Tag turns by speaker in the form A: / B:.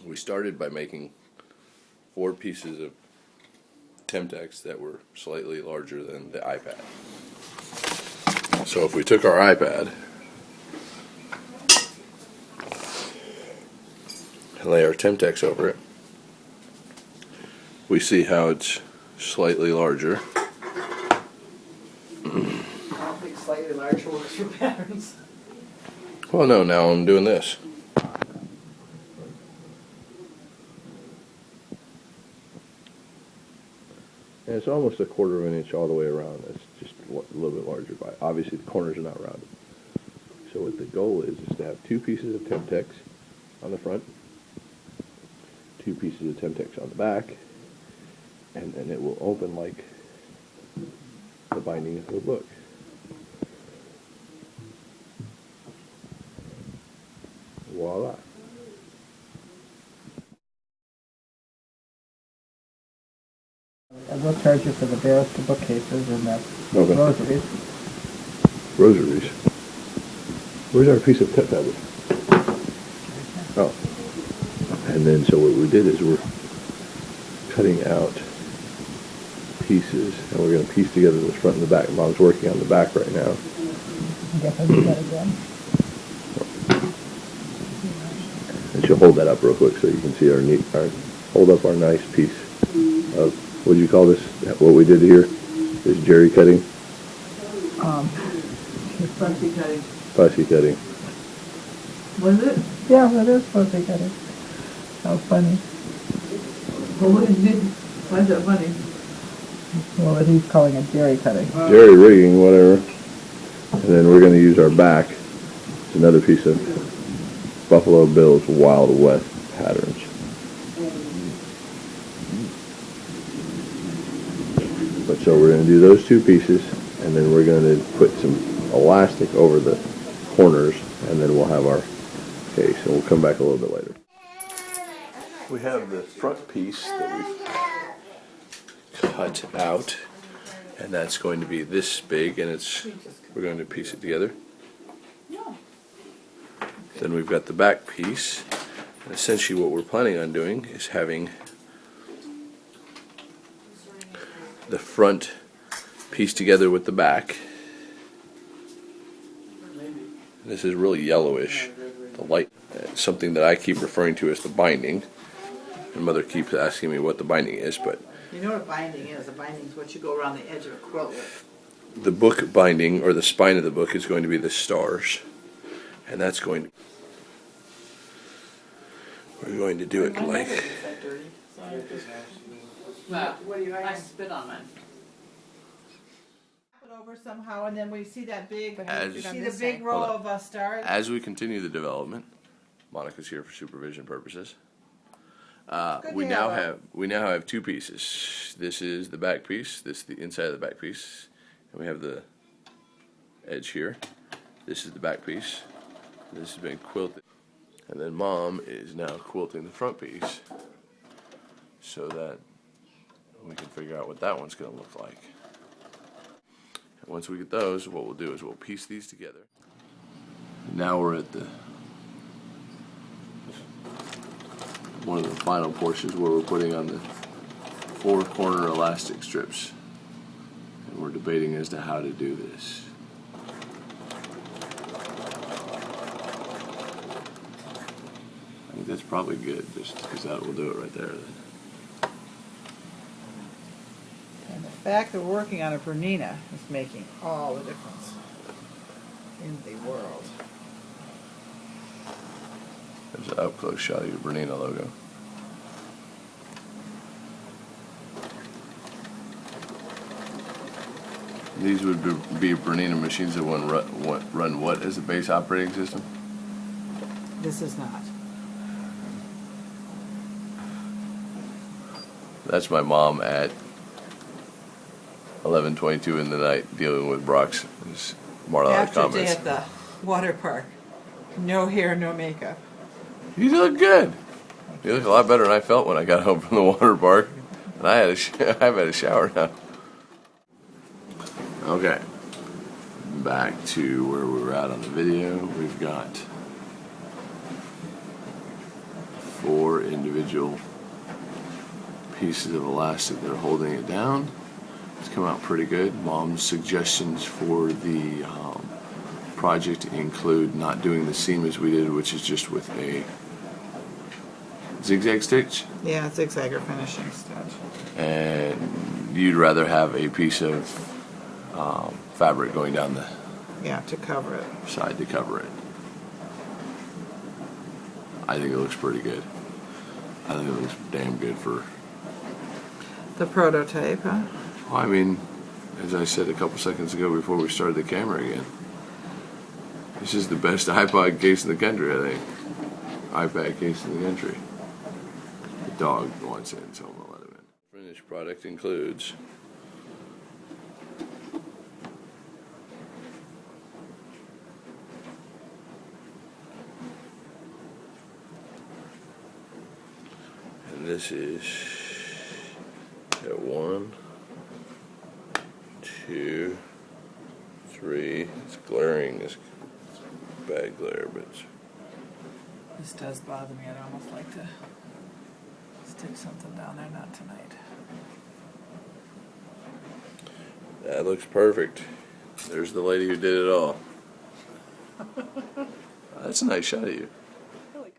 A: We started by making 4 pieces of Temtex that were slightly larger than the iPad. So if we took our iPad and lay our Temtex over it, we see how it's slightly larger.
B: I don't think slightly larger works for patterns.
A: Well, no, now I'm doing this. And it's almost 1/4 of an inch all the way around. It's just a little bit larger. But obviously, the corners are not rounded. So what the goal is to have 2 pieces of Temtex on the front, 2 pieces of Temtex on the back, and then it will open like the binding of the book. Voila.
B: I will charge you for the barrels, the bookcases, and the
A: Okay.
B: rosaries.
A: Rosaries. Where's our piece of cut fabric? Oh. And then, so what we did is we're cutting out pieces, and we're going to piece together the front and the back. Mom's working on the back right now.
B: I guess I'll do that again.
A: And she'll hold that up real quick so you can see hold up our nice piece of, what do you call this? What we did here is jerry cutting.
B: Fussy cutting.
A: Fussy cutting.
B: Was it? Yeah, that is fussy cutting. How funny. Well, what is it? Why is that funny? Well, he's calling it jerry cutting.
A: Jerry rigging, whatever. And then we're going to use our back. It's another piece of Buffalo Bills Wild West patterns. But so we're going to do those 2 pieces, and then we're going to put some elastic over the corners, and then we'll have our case, and we'll come back a little bit later. We have the front piece that we've cut out, and that's going to be this big, and we're going to piece it together. Then we've got the back piece, and essentially what we're planning on doing is having the front piece together with the back. This is really yellowish. The light, something that I keep referring to as the binding. And Mother keeps asking me what the binding is, but
B: You know what a binding is? A binding is what you go around the edge of a quilt with.
A: the book binding, or the spine of the book, is going to be the stars. And that's going to, we're going to do it like,
B: I spit on mine. It over somehow, and then we see that big.
A: As-
B: You see the big row
A: Hold
B: of stars.
A: as we continue the development, Monica's here for supervision purposes.
B: Good
A: We
B: to
A: now
B: have
A: have 2 pieces. This is the back piece. This is the inside of the back piece, and we have the edge here. This is the back piece. This has been quilted, and then Mom is now quilting the front piece, so that we can figure out what that one's going to look like. And once we get those, what we'll do is we'll piece these together. Now we're at one of the final portions where we're putting on the 4 corner elastic strips, and we're debating as to how to do this. I think that's probably good, just because that will do it right there. Then.
B: And the fact that we're working on a Bernina is making all the difference in the world.
A: There's an up close shot of your Bernina logo. These would be Bernina machines that run what as the base operating system?
B: This is not.
A: That's my mom at 11:22 in the night dealing with Brock's Marla
B: After a day
A: comments.
B: at the water park, no hair, no makeup.
A: You look good. You look a lot better than I felt when I got home from the water park. And I've had a shower now. Okay. Back to where we were at on the video. We've got 4 individual pieces of elastic that are holding it down. It's come out pretty good. Mom's suggestions for the project include not doing the seam as we did, which is just with a zigzag stitch.
C: Yeah, zigzag or finishing stitch.
A: And you'd rather have a piece of fabric going down the
C: Yeah, to cover it.
A: side to cover it. I think it looks pretty good. I think it looks damn good for.
C: The prototype, huh?
A: Well, I mean, as I said a couple seconds ago before we started the camera again, this is the best iPod case in the country, I think. iPad case in the country. The dog wants in, so I'm gonna let him in. Finished product includes and this is at 1, 2, 3. It's glaring, it's bad glare, but
C: This does bother me. I'd almost like to stick something down there, not tonight.
A: that looks perfect. There's the lady who did it all. That's a nice shot of you.